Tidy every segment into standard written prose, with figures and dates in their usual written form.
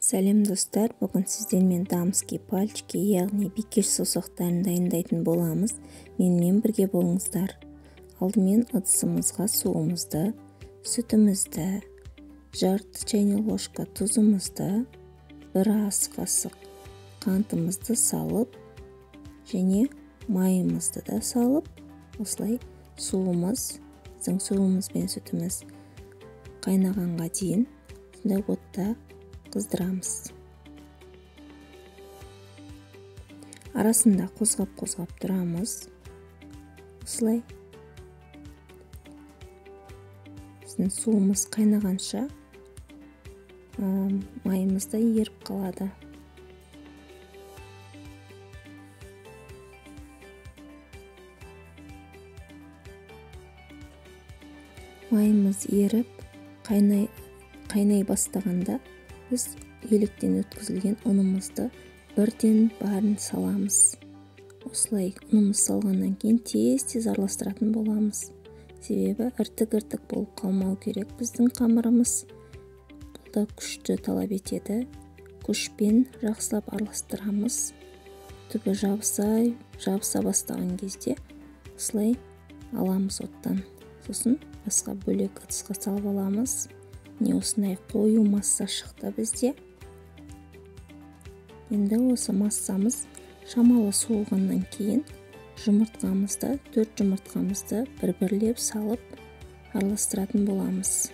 Сәлем достар, бүгін сіздермен дамский пальчики, яғни бикеш саусақтарын дайындайтын боламыз. Менімен бірге болыңыздар. Алдымен ыдысымызға суымызды, сүтімізді, жарты чайный ложка тұзымызды, 1 ас қасық қантымызды салып, және майымызды да салып, осылай суымыз бен сүтіміз қайнағанға дейін сондай отта қыздырамыз. Арасында қозғап тұрамыз. Осылай. Біздің суымыз қайнағанша майымыз да еріп қалады. Майымыз еріп, қайнай бастағанда біз електен өткізілген ұнымызды бірден барын саламыз. Осылай ұнымыз салғаннан кейін тез араластыратын боламыз. Себебі іртік болып қалмау керек біздің қамырымыз. Бұл да күшті талап етеді. Күшпен жақсылап араластырамыз. Түбі жабыса бастаған кезде осылай аламыз оттан. Сосын басқа бөлек ыдысқа салып аламыз. Не осындай қою масса шықты бізде. Енді осы массамыз шамалы суығаннан кейін жұмыртқамызды, 4 жұмыртқамызды бір-бірлеп салып араластыратын боламыз.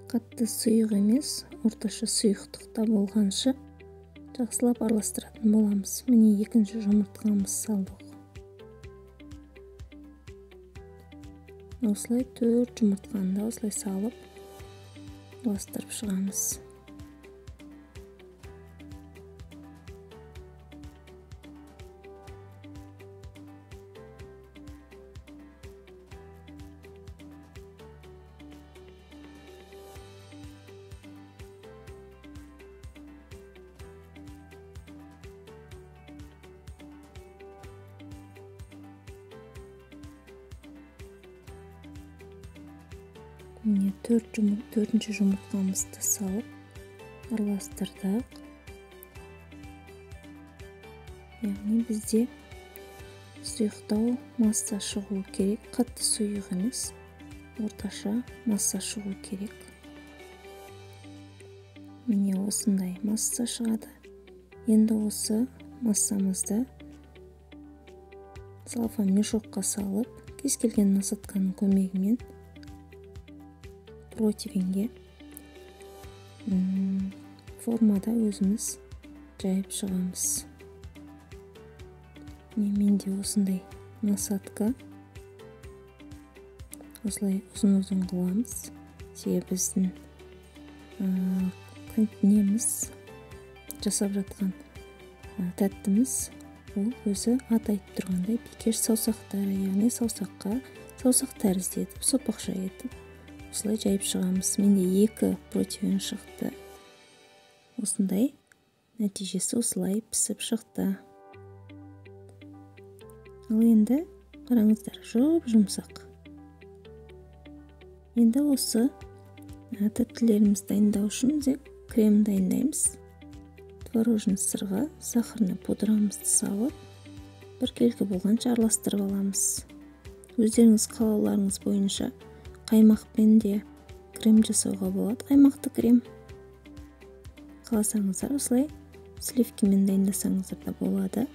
Қатты сұйық емес, орташа сұйықтықта болғанша жақсылап араластыратын боламыз. Міне екінші жұмыртқамыз салдық. Осылай 4 жұмыртқаны да осылай салып араластырып шығамыз. Міне төртінші жұмыртқамызды салып араластырдық. Яғни бізде сұйықтау масса шығу керек. Қатты сұйық емес, орташа масса шығу керек. Міне осындай масса шығады. Енді осы массамызды целлофан мешокқа салып, кез келген насатканың көмегімен противенге формада өзіміз жайып шығамыз. Менде осындай насатка. Осылай ұзын қыламыз. Себебі біздің неміз жасап жатқан тәттіміз ол өзі ат айтып тұрғандай бикеш саусақтары, яғни саусақ тәрізді етіп, сопақша етіп осылай жайып шығамыз. Менде 2 противен шықты. Осындай нәтижесі осылай пісіп шықты. Ал енді қараңыздар, жұмсақ. Енді осы тәттілеріміз дайындау үшін крем дайындаймыз. Творожный сырға сахарный пудрамызды салып, біркелкі болғанша араластырып аламыз. Өздеріңіз қалауларыңыз бойынша қаймақпен де крем жасауға болады. Қаймақты крем. Қаласаңыздар, осылай сливкимен дайындасаңыздар да болады.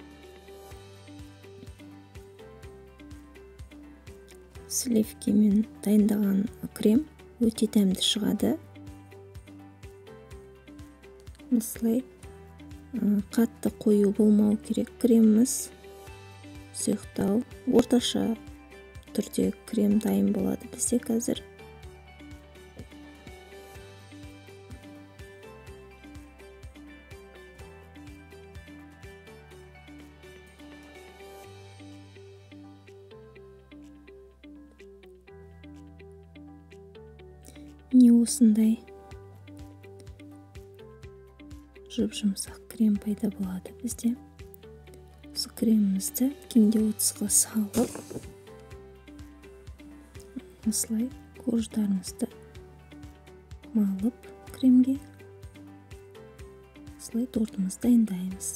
Сливкимен дайындаған крем өте дәмді шығады. Осылай қатты қою болмау керек креміміз. Сұйықтау, орташа түрде крем дайын болады бізде қазір. Не осындай жұмсақ крем пайда болады бізде. Осы кремімізді кемде 30-ға салып, осылай кождарымызды малып кремге, осылай тортымызды дайындаймыз.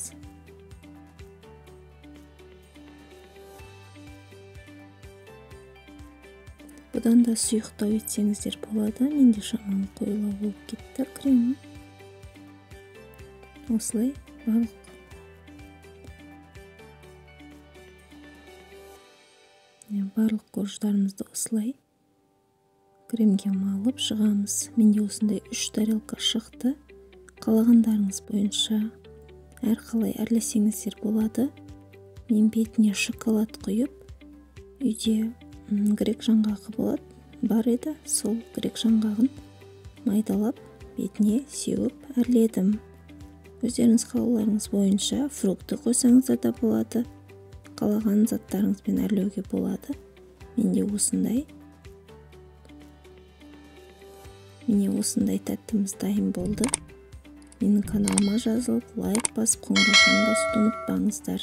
Бұдан да сұйықтау етсеңіздер болады. Менде шамалы қоюлау болып кетті кремі. Осылай барлық кождарымызды осылай кремге малып шығамыз. Менде осындай 3 тарелка шықты. Қалағандарыңыз бойынша әрқалай әрлесеңіздер болады. Мен бетіне шоколад құйып, үйде грек жаңғағы бар еді, сол грек жаңғағын майдалап бетіне сеуіп әрледім. Өздеріңіз қалауларыңыз бойынша фрукты қойсаңыздар да болады, қалаған заттарыңызбен әрлеуге болады. Менде осындай тәттіміз дайын болды. Менің каналыма жазылып, лайк басып, қоңыраушаны басуды ұмытпаңыздар.